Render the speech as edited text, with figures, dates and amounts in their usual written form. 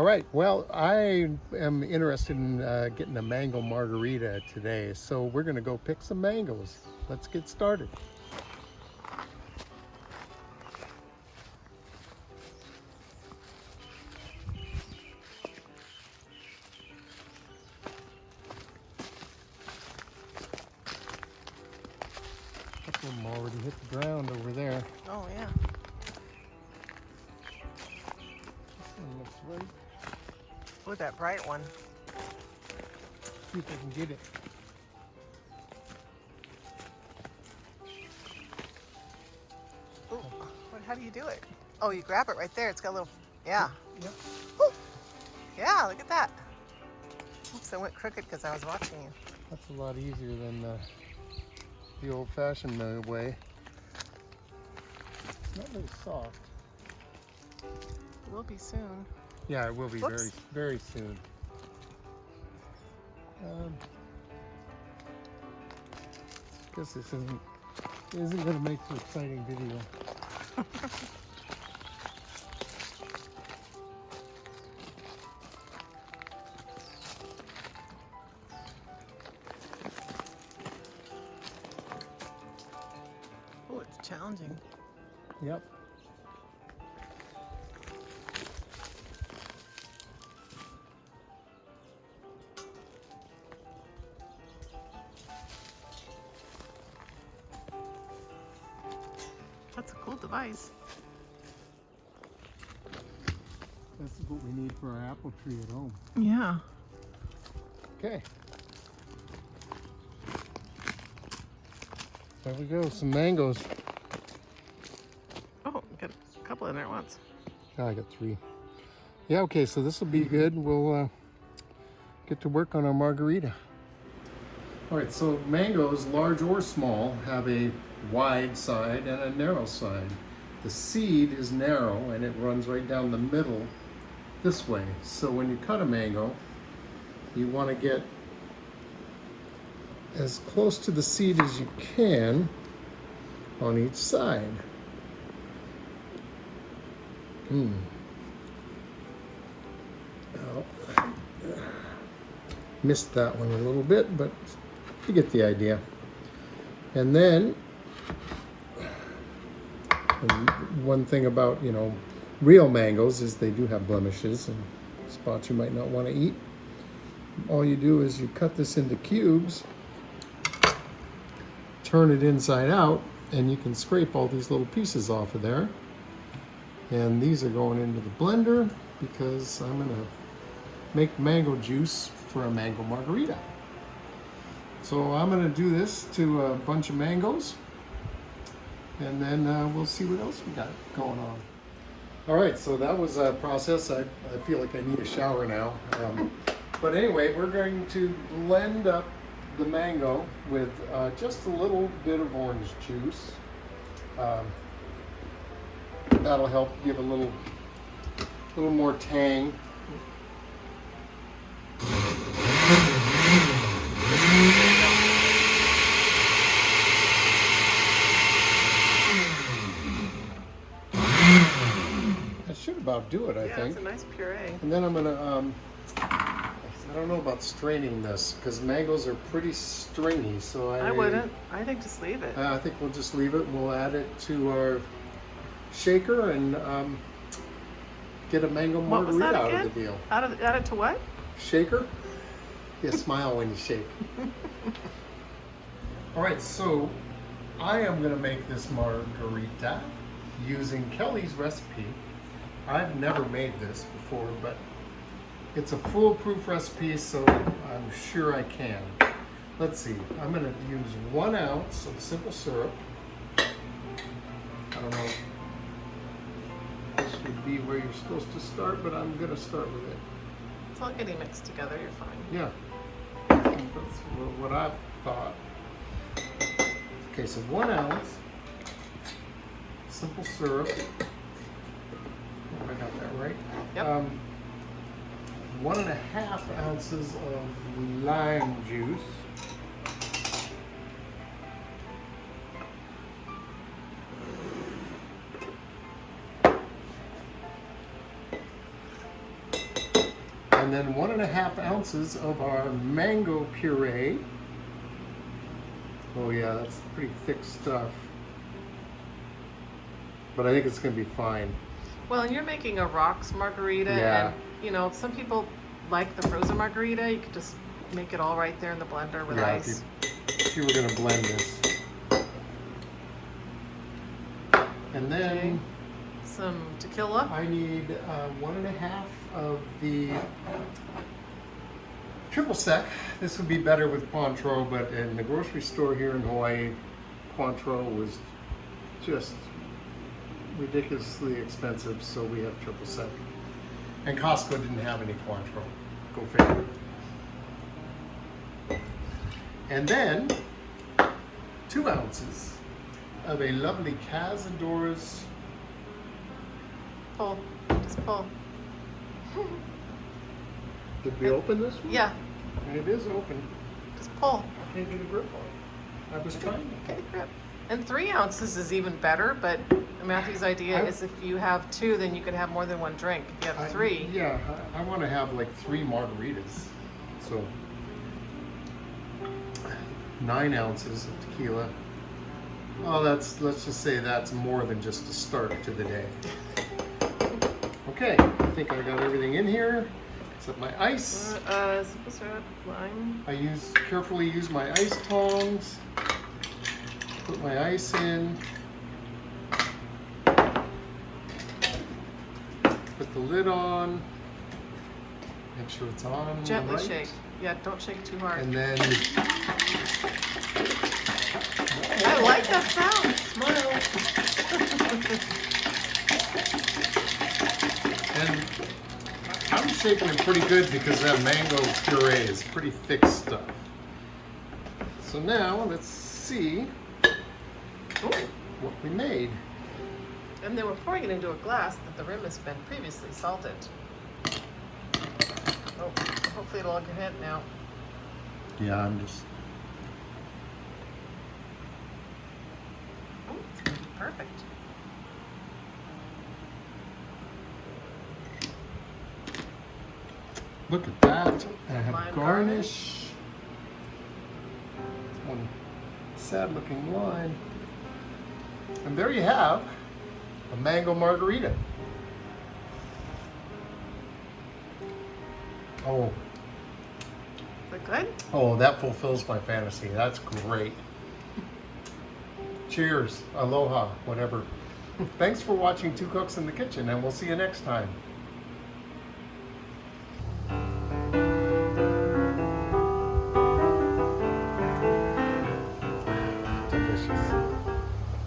right, well, I am interested in getting a mango margarita today, so we're going to go pick some mangoes. Let's get started. A couple of them already hit the ground over there. Oh, yeah. This one looks right. Ooh, that bright one. See if I can get it. Ooh, how do you do it? Oh, you grab it right there. It's got a little, yeah. Yep. Ooh. Yeah, look at that. Oops, I went crooked because I was watching you. That's a lot easier than the old-fashioned way. It's not very soft. It will be soon. Yeah, it will be Whoops. very soon. Guess this isn't going to make for an exciting video. Oh, it's challenging. Yep. That's a cool device. This is what we need for our apple tree at home. Yeah. Okay. There we go, some mangoes. Oh, got a couple in there at once. Oh, I got 3. Yeah, okay, so this will be good. We'll get to work on our margarita. All right, so mangoes, large or small, have a wide side and a narrow side. The seed is narrow and it runs right down the middle this way. So when you cut a mango, you want to get as close to the seed as you can on each side. Oh, missed that one a little bit, but you get the idea. And then, one thing about, real mangoes is they do have blemishes and spots you might not want to eat. All you do is you cut this into cubes, turn it inside out, and you can scrape all these little pieces off of there. And these are going into the blender because I'm going to make mango juice for a mango margarita. So I'm going to do this to a bunch of mangoes, and then we'll see what else we got going on. All right, so that was a process. I feel like I need a shower now. But anyway, we're going to blend up the mango with just a little bit of orange juice. That'll help give a little more tang. That should about do it, I think. Yeah, it's a nice puree. And then I'm gonna, I don't know about straining this because mangoes are pretty stringy, so I wouldn't. I think just leave it. I think we'll just leave it. We'll add it to our shaker and get a mango margarita out of the deal. Add it to what? Shaker? Yeah, smile when you shake. All right, so I am going to make this margarita using Kelly's recipe. I've never made this before, but it's a foolproof recipe, so I'm sure I can. Let's see, I'm going to use 1 ounce of simple syrup. I don't know if this would be where you're supposed to start, but I'm going to start with it. It's all getting mixed together, you're fine. Yeah, that's what I thought. Okay, so 1 ounce simple syrup. I got that right. Yep. 1.5 ounces of lime juice. And then 1.5 ounces of our mango puree. Oh yeah, that's pretty thick stuff. But I think it's gonna be fine. Well, and you're making a rocks margarita, Yeah. and you know, some people like the frozen margarita. You could just make it all right there in the blender with Yeah, ice. if you were gonna blend this. And then Some tequila. I need 1.5 of the triple sec. This would be better with Cointreau, but in the grocery store here in Hawaii, Cointreau was just ridiculously expensive, so we have triple sec. And Costco didn't have any Cointreau. Go figure. And then 2 ounces of a lovely Cazadores. Pull. Just pull. Did we open this one? Yeah. It is open. Just pull. I can't get a grip on it. I was trying. Get a grip. And 3 ounces is even better, but Matthew's idea is if you have 2, then you can have more than 1 drink. If you have 3. Yeah, I want to have like 3 margaritas. So 9 ounces of tequila. Oh, let's just say that's more than just a start to the day. Okay, I think I got everything in here except my ice. Supposed to have lime. I carefully use my ice tongs. Put my ice in. Put the lid on. Make sure it's on. Gently right. shake. Yeah, don't shake too hard. And then I like that sound. Smile. and I'm shaking it pretty good because that mango puree is pretty thick stuff. So now let's see what we made. And then we're pouring it into a glass that the rim has been previously salted. Oh, hopefully it'll get hit now. Yeah, I'm just. Oh, it's gonna be perfect. Look at that. I have Lime garnish. One sad looking line. And there you have a mango margarita. Oh, Is that good? oh, that fulfills my fantasy. That's great. Cheers, aloha, whatever. Thanks for watching Two Cooks in the Kitchen, and we'll see you next time.